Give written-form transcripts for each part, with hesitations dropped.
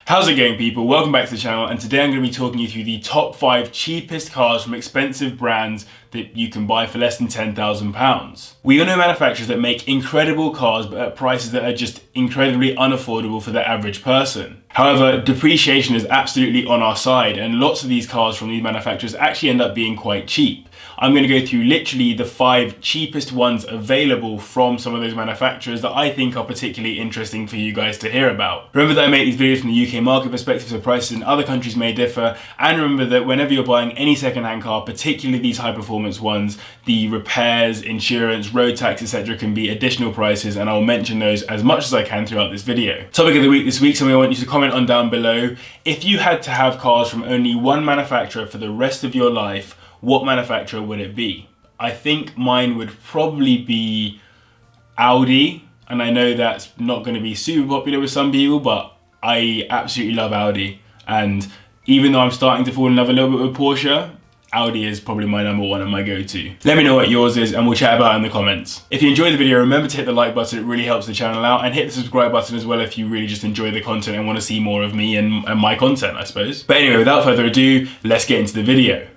How's it going, people? Welcome back to the channel, and today I'm going to be talking you through the top 5 cheapest cars from expensive brands that you can buy for less than £10,000. We all know manufacturers that make incredible cars but at prices that are just incredibly unaffordable for the average person. However, depreciation is absolutely on our side, and lots of these cars from these manufacturers actually end up being quite cheap. I'm going to go through literally the 5 cheapest ones available from some of those manufacturers that I think are particularly interesting for you guys to hear about. Remember that I make these videos from the UK market perspective, so prices in other countries may differ, and remember that whenever you're buying any second-hand car, particularly these high-performance ones, the repairs, insurance, road tax, etc. can be additional prices, and I'll mention those as much as I can throughout this video. Topic of the week this week, something I want you to comment on down below. If you had to have cars from only one manufacturer for the rest of your life, what manufacturer would it be? I think mine would probably be Audi, and I know that's not going to be super popular with some people, but I absolutely love Audi, and even though I'm starting to fall in love a little bit with Porsche, Audi is probably my number one and my go-to. Let me know what yours is and we'll chat about it in the comments. If you enjoyed the video, remember to hit the like button, it really helps the channel out, and hit the subscribe button as well if you really just enjoy the content and want to see more of me and my content, I suppose. But anyway, without further ado, let's get into the video.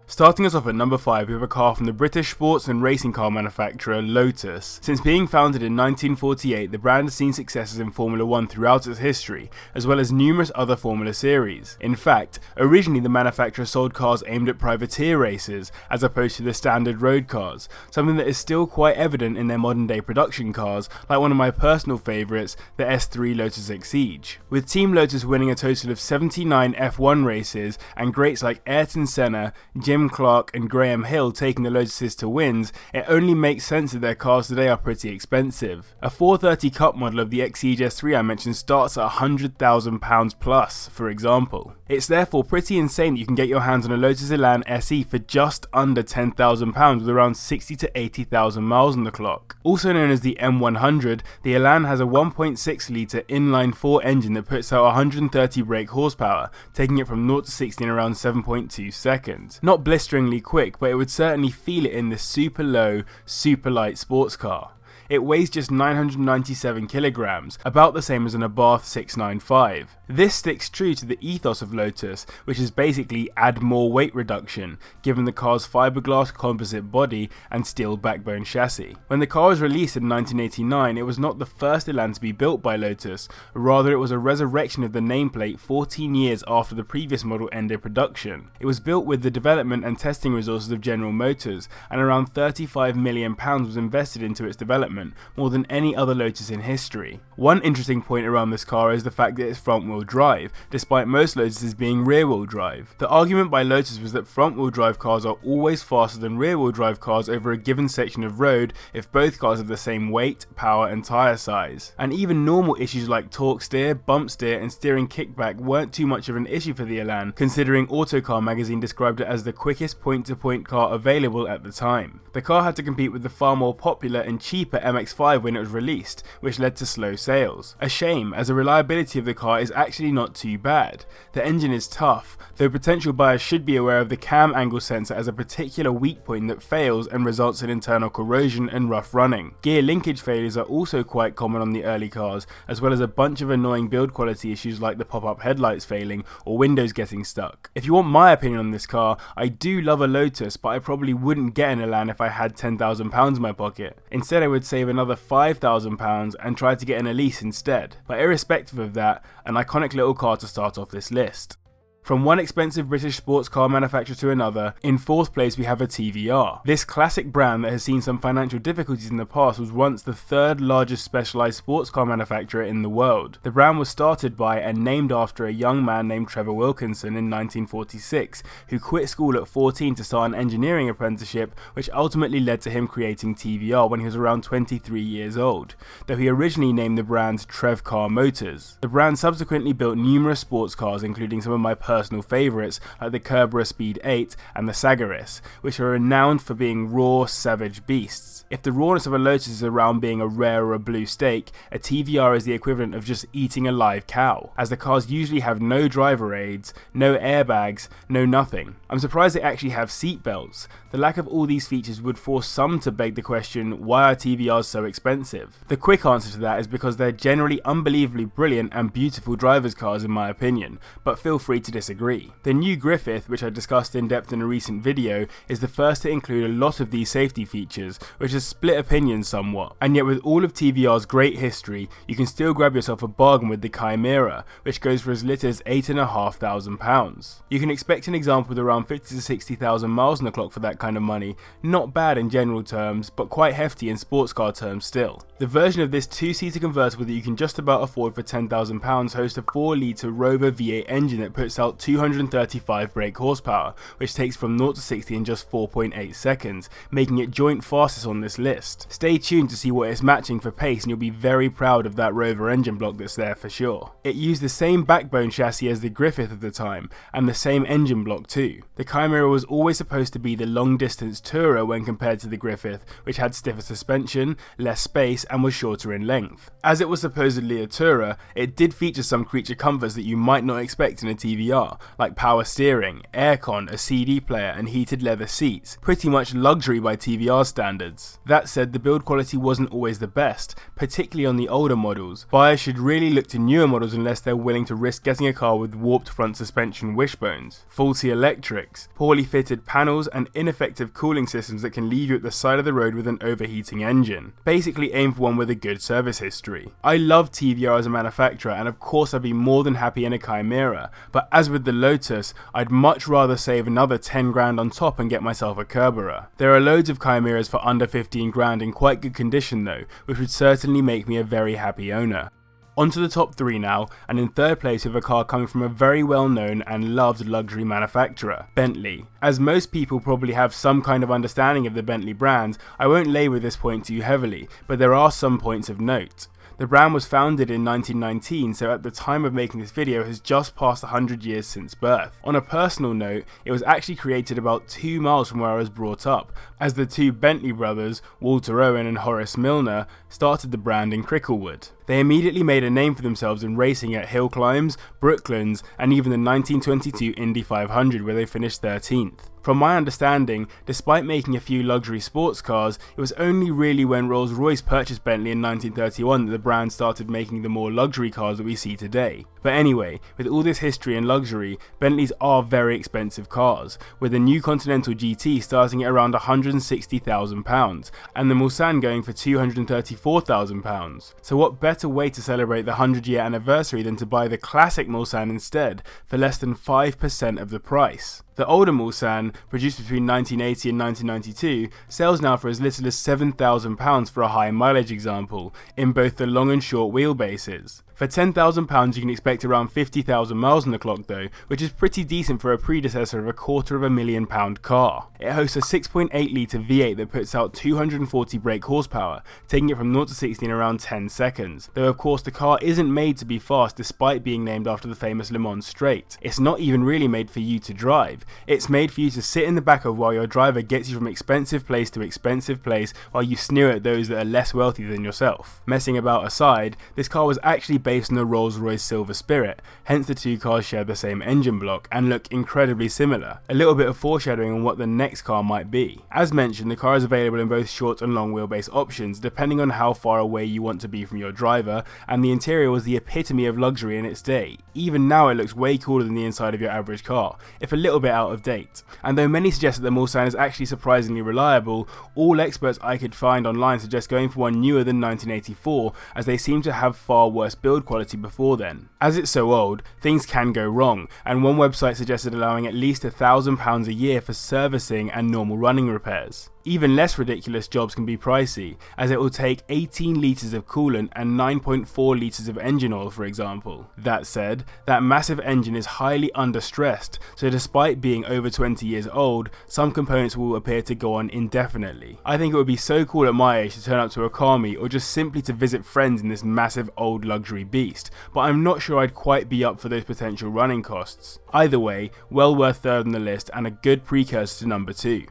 Starting us off at number 5, we have a car from the British sports and racing car manufacturer Lotus. Since being founded in 1948, the brand has seen successes in Formula 1 throughout its history, as well as numerous other Formula series. In fact, originally the manufacturer sold cars aimed at privateer races, as opposed to the standard road cars, something that is still quite evident in their modern day production cars, like one of my personal favourites, the S3 Lotus Exige. With Team Lotus winning a total of 79 F1 races, and greats like Ayrton Senna, Jim Clark and Graham Hill taking the Lotuses to wins, it only makes sense that their cars today are pretty expensive. A 430 Cup model of the Exige S3 I mentioned starts at £100,000 plus, for example. It's therefore pretty insane that you can get your hands on a Lotus Elan SE for just under £10,000 with around 60 to 80,000 miles on the clock. Also known as the M100, the Elan has a 1.6 litre inline-4 engine that puts out 130 brake horsepower, taking it from 0 to 60 in around 7.2 seconds. Not blisteringly quick, but it would certainly feel it in this super low, super light sports car. It weighs just 997 kilograms, about the same as an Abarth 695. This sticks true to the ethos of Lotus, which is basically add more weight reduction, given the car's fiberglass composite body and steel backbone chassis. When the car was released in 1989, it was not the first Elan to be built by Lotus, rather it was a resurrection of the nameplate 14 years after the previous model ended production. It was built with the development and testing resources of General Motors, and around £35 million was invested into its development, more than any other Lotus in history. One interesting point around this car is the fact that it's front-wheel drive, despite most Lotuses being rear-wheel drive. The argument by Lotus was that front-wheel drive cars are always faster than rear-wheel drive cars over a given section of road if both cars have the same weight, power and tyre size. And even normal issues like torque steer, bump steer and steering kickback weren't too much of an issue for the Elan, considering Autocar magazine described it as the quickest point-to-point car available at the time. The car had to compete with the far more popular and cheaper MX-5 when it was released, which led to slow sales. A shame, as the reliability of the car is actually not too bad. The engine is tough, though potential buyers should be aware of the cam angle sensor as a particular weak point that fails and results in internal corrosion and rough running. Gear linkage failures are also quite common on the early cars, as well as a bunch of annoying build quality issues like the pop-up headlights failing or windows getting stuck. If you want my opinion on this car, I do love a Lotus, but I probably wouldn't get an Elan if I had £10,000 in my pocket. Instead, I would save another £5,000 and try to get an Elise instead. But irrespective of that, an iconic little car to start off this list. From one expensive British sports car manufacturer to another, in 4th place we have a TVR. This classic brand that has seen some financial difficulties in the past was once the 3rd largest specialised sports car manufacturer in the world. The brand was started by and named after a young man named Trevor Wilkinson in 1946, who quit school at 14 to start an engineering apprenticeship, which ultimately led to him creating TVR when he was around 23 years old, though he originally named the brand Trev Car Motors. The brand subsequently built numerous sports cars, including some of my personal favourites like the Kerberos Speed 8 and the Sagaris, which are renowned for being raw, savage beasts. If the rawness of a Lotus is around being a rare or a blue steak, a TVR is the equivalent of just eating a live cow, as the cars usually have no driver aids, no airbags, no nothing. I'm surprised they actually have seatbelts. The lack of all these features would force some to beg the question, why are TVRs so expensive? The quick answer to that is because they're generally unbelievably brilliant and beautiful driver's cars in my opinion, but feel free to disagree. The new Griffith, which I discussed in depth in a recent video, is the first to include a lot of these safety features, which has split opinions somewhat. And yet with all of TVR's great history, you can still grab yourself a bargain with the Chimaera, which goes for as little as £8,500. You can expect an example with around 50 to 60,000 miles on the clock for that kind of money. Not bad in general terms, but quite hefty in sports car terms still. The version of this two-seater convertible that you can just about afford for £10,000 hosts a 4-litre Rover V8 engine that puts out 235 brake horsepower, which takes from 0 to 60 in just 4.8 seconds, making it joint fastest on this list. Stay tuned to see what it's matching for pace and you'll be very proud of that Rover engine block that's there for sure. It used the same backbone chassis as the Griffith at the time, and the same engine block too. The Chimaera was always supposed to be the long distance tourer when compared to the Griffith, which had stiffer suspension, less space, and was shorter in length. As it was supposedly a tourer, it did feature some creature comforts that you might not expect in a TVR, like power steering, aircon, a CD player, and heated leather seats. Pretty much luxury by TVR standards. That said, the build quality wasn't always the best, particularly on the older models. Buyers should really look to newer models unless they're willing to risk getting a car with warped front suspension wishbones, faulty electrics, poorly fitted panels, and ineffective cooling systems that can leave you at the side of the road with an overheating engine. Basically aim for one with a good service history. I love TVR as a manufacturer, and of course I'd be more than happy in a Chimaera, but as with the Lotus, I'd much rather save another 10 grand on top and get myself a Kerberos. There are loads of Chimaeras for under 15 grand in quite good condition though, which would certainly make me a very happy owner. On to the top 3 now, and in third place we have a car coming from a very well known and loved luxury manufacturer, Bentley. As most people probably have some kind of understanding of the Bentley brand, I won't labour this point too heavily, but there are some points of note. The brand was founded in 1919, so at the time of making this video has just passed 100 years since birth. On a personal note, it was actually created about 2 miles from where I was brought up, as the two Bentley brothers, Walter Owen and Horace Milner, started the brand in Cricklewood. They immediately made a name for themselves in racing at hill climbs, Brooklands, and even the 1922 Indy 500 where they finished 13th. From my understanding, despite making a few luxury sports cars, it was only really when Rolls Royce purchased Bentley in 1931 that the brand started making the more luxury cars that we see today. But anyway, with all this history and luxury, Bentleys are very expensive cars, with the new Continental GT starting at around £160,000 and the Mulsanne going for £234,000. So what better way to celebrate the 100-year anniversary than to buy the classic Mulsanne instead for less than 5% of the price. The older Mulsanne, produced between 1980 and 1992, sells now for as little as £7,000 for a high mileage example, in both the long and short wheelbases. For £10,000 you can expect around 50,000 miles on the clock though, which is pretty decent for a predecessor of a £250,000 car. It hosts a 6.8 litre V8 that puts out 240 brake horsepower, taking it from 0 to 60 in around 10 seconds, though of course the car isn't made to be fast despite being named after the famous Le Mans Straight. It's not even really made for you to drive, it's made for you to sit in the back of while your driver gets you from expensive place to expensive place while you sneer at those that are less wealthy than yourself. Messing about aside, this car was actually based on the Rolls Royce Silver Spirit, hence the two cars share the same engine block and look incredibly similar. A little bit of foreshadowing on what the next car might be. As mentioned, the car is available in both short and long wheelbase options depending on how far away you want to be from your driver, and the interior was the epitome of luxury in its day. Even now it looks way cooler than the inside of your average car, if a little bit out of date. And though many suggest that the Mulsanne is actually surprisingly reliable, all experts I could find online suggest going for one newer than 1984, as they seem to have far worse build quality before then. As it's so old, things can go wrong, and one website suggested allowing at least £1,000 a year for servicing and normal running repairs. Even less ridiculous jobs can be pricey, as it will take 18 litres of coolant and 9.4 litres of engine oil, for example. That said, that massive engine is highly understressed, so despite being over 20 years old, some components will appear to go on indefinitely. I think it would be so cool at my age to turn up to a car meet or just simply to visit friends in this massive old luxury beast, but I'm not sure I'd quite be up for those potential running costs. Either way, well worth third on the list and a good precursor to number 2.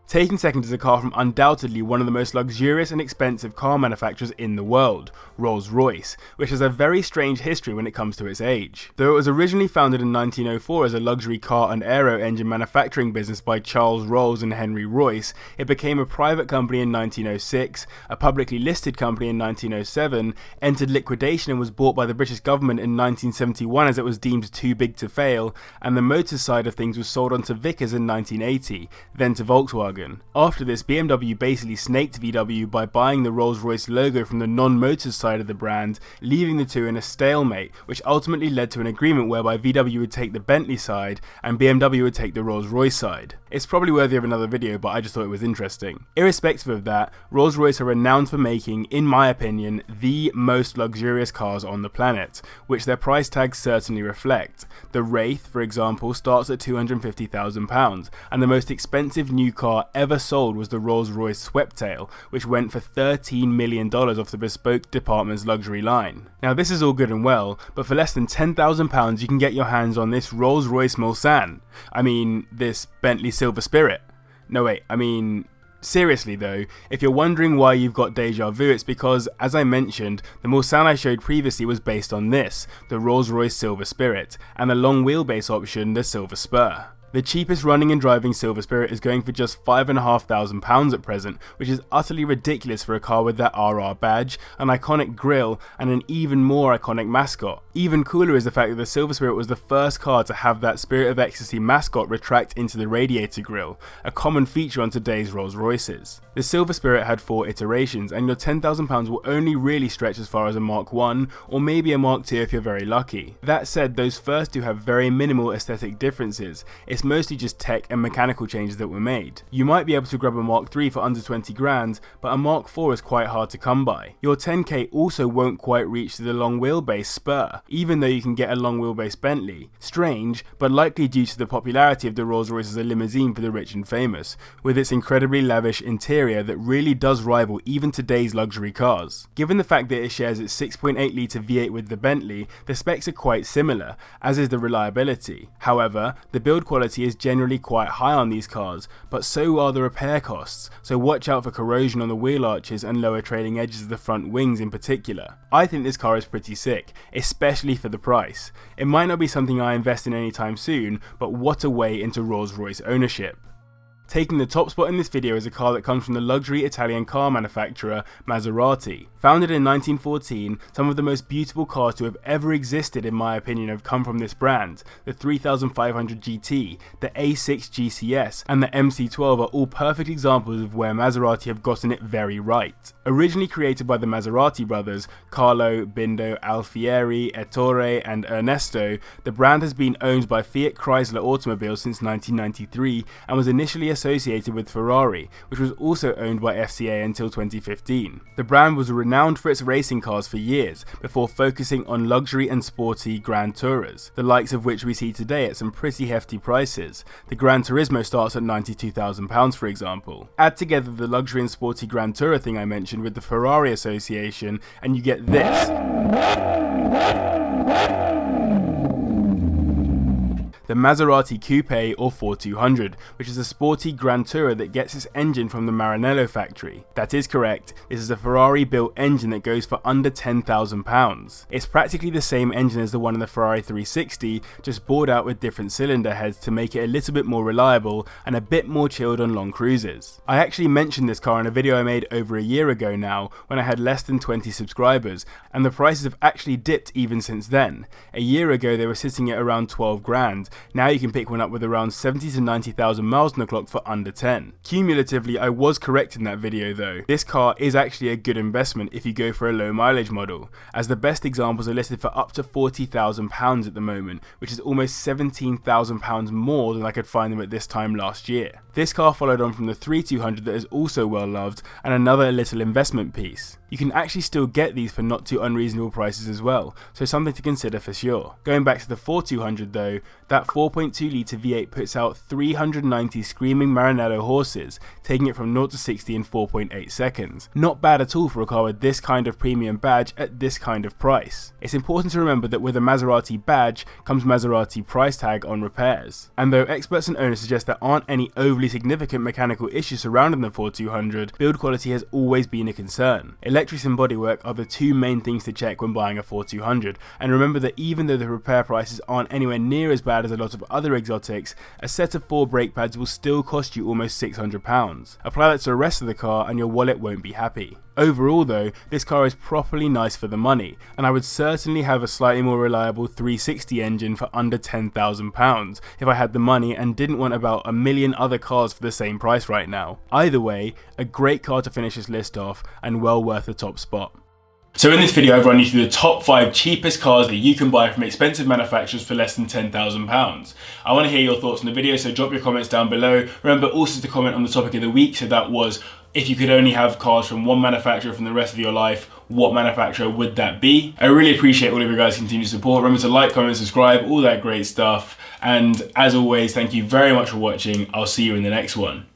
Taking second is a car from undoubtedly one of the most luxurious and expensive car manufacturers in the world, Rolls Royce, which has a very strange history when it comes to its age. Though it was originally founded in 1904 as a luxury car and aero engine manufacturing business by Charles Rolls and Henry Royce, it became a private company in 1906, a publicly listed company in 1907, entered liquidation and was bought by the British government in 1971 as it was deemed too big to fail, and the motors side of things was sold on to Vickers in 1980, then to Volkswagen. After this, BMW basically snaked VW by buying the Rolls-Royce logo from the non-motors side of the brand, leaving the two in a stalemate, which ultimately led to an agreement whereby VW would take the Bentley side and BMW would take the Rolls-Royce side. It's probably worthy of another video, but I just thought it was interesting. Irrespective of that, Rolls-Royce are renowned for making, in my opinion, the most luxurious cars on the planet, which their price tags certainly reflect. The Wraith, for example, starts at £250,000, and the most expensive new car ever sold was the Rolls-Royce Sweptail, which went for $13 million off the bespoke department's luxury line. Now this is all good and well, but for less than £10,000 you can get your hands on this Rolls-Royce Mulsanne. I mean, this Bentley Silver Spirit. No wait, seriously though, if you're wondering why you've got deja vu, it's because, as I mentioned, the Mulsanne I showed previously was based on this, the Rolls-Royce Silver Spirit, and the long wheelbase option, the Silver Spur. The cheapest running and driving Silver Spirit is going for just £5,500 at present, which is utterly ridiculous for a car with that RR badge, an iconic grille, and an even more iconic mascot. Even cooler is the fact that the Silver Spirit was the first car to have that Spirit of Ecstasy mascot retract into the radiator grille, a common feature on today's Rolls Royces. The Silver Spirit had 4 iterations, and your £10,000 will only really stretch as far as a Mark 1, or maybe a Mark II if you're very lucky. That said, those first two have very minimal aesthetic differences. It's mostly just tech and mechanical changes that were made. You might be able to grab a Mark III for under 20 grand, but a Mark IV is quite hard to come by. Your 10k also won't quite reach to the long wheelbase Spur, even though you can get a long wheelbase Bentley. Strange, but likely due to the popularity of the Rolls Royce as a limousine for the rich and famous, with its incredibly lavish interior that really does rival even today's luxury cars. Given the fact that it shares its 6.8 litre V8 with the Bentley, the specs are quite similar, as is the reliability. However, the build quality is generally quite high on these cars, but so are the repair costs, so watch out for corrosion on the wheel arches and lower trailing edges of the front wings in particular. I think this car is pretty sick, especially for the price. It might not be something I invest in anytime soon, but what a way into Rolls-Royce ownership. Taking the top spot in this video is a car that comes from the luxury Italian car manufacturer Maserati. Founded in 1914, some of the most beautiful cars to have ever existed in my opinion have come from this brand. The 3500 GT, the A6 GCS and the MC12 are all perfect examples of where Maserati have gotten it very right. Originally created by the Maserati brothers, Carlo, Bindo, Alfieri, Ettore and Ernesto, the brand has been owned by Fiat Chrysler Automobiles since 1993 and was initially associated with Ferrari, which was also owned by FCA until 2015. The brand was renowned for its racing cars for years, before focusing on luxury and sporty Grand Tourers, the likes of which we see today at some pretty hefty prices. The Gran Turismo starts at £92,000 for example. Add together the luxury and sporty Grand Tourer thing I mentioned with the Ferrari association, and you get this. The Maserati Coupe or 4200, which is a sporty Grand Tourer that gets its engine from the Maranello factory. That is correct, this is a Ferrari built engine that goes for under £10,000. It's practically the same engine as the one in the Ferrari 360, just bored out with different cylinder heads to make it a little bit more reliable and a bit more chilled on long cruises. I actually mentioned this car in a video I made over a year ago now, when I had less than 20 subscribers, and the prices have actually dipped even since then. A year ago they were sitting at around 12 grand, now you can pick one up with around 70 to 90,000 miles on the clock for under 10. Cumulatively, I was correct in that video though. This car is actually a good investment if you go for a low mileage model, as the best examples are listed for up to £40,000 at the moment, which is almost £17,000 more than I could find them at this time last year. This car followed on from the 3200 that is also well loved, and another little investment piece. You can actually still get these for not too unreasonable prices as well, so something to consider for sure. Going back to the 4200 though, that 4.2 litre V8 puts out 390 screaming Maranello horses, taking it from 0 to 60 in 4.8 seconds. Not bad at all for a car with this kind of premium badge at this kind of price. It's important to remember that with a Maserati badge comes Maserati price tag on repairs. And though experts and owners suggest there aren't any overly significant mechanical issues surrounding the 4200, build quality has always been a concern. Electrics and bodywork are the two main things to check when buying a 4200, and remember that even though the repair prices aren't anywhere near as bad as a lot of other exotics, a set of 4 brake pads will still cost you almost £600. Apply that to the rest of the car and your wallet won't be happy. Overall though, this car is properly nice for the money, and I would certainly have a slightly more reliable 360 engine for under £10,000 if I had the money and didn't want about a million other cars for the same price right now. Either way, a great car to finish this list off and well worth the top spot. So in this video I've run you through the top 5 cheapest cars that you can buy from expensive manufacturers for less than £10,000. I want to hear your thoughts on the video, so drop your comments down below. Remember also to comment on the topic of the week, so that was, if you could only have cars from one manufacturer from the rest of your life, what manufacturer would that be? I really appreciate all of your guys' continued support. Remember to like, comment, subscribe, all that great stuff. And as always, thank you very much for watching. I'll see you in the next one.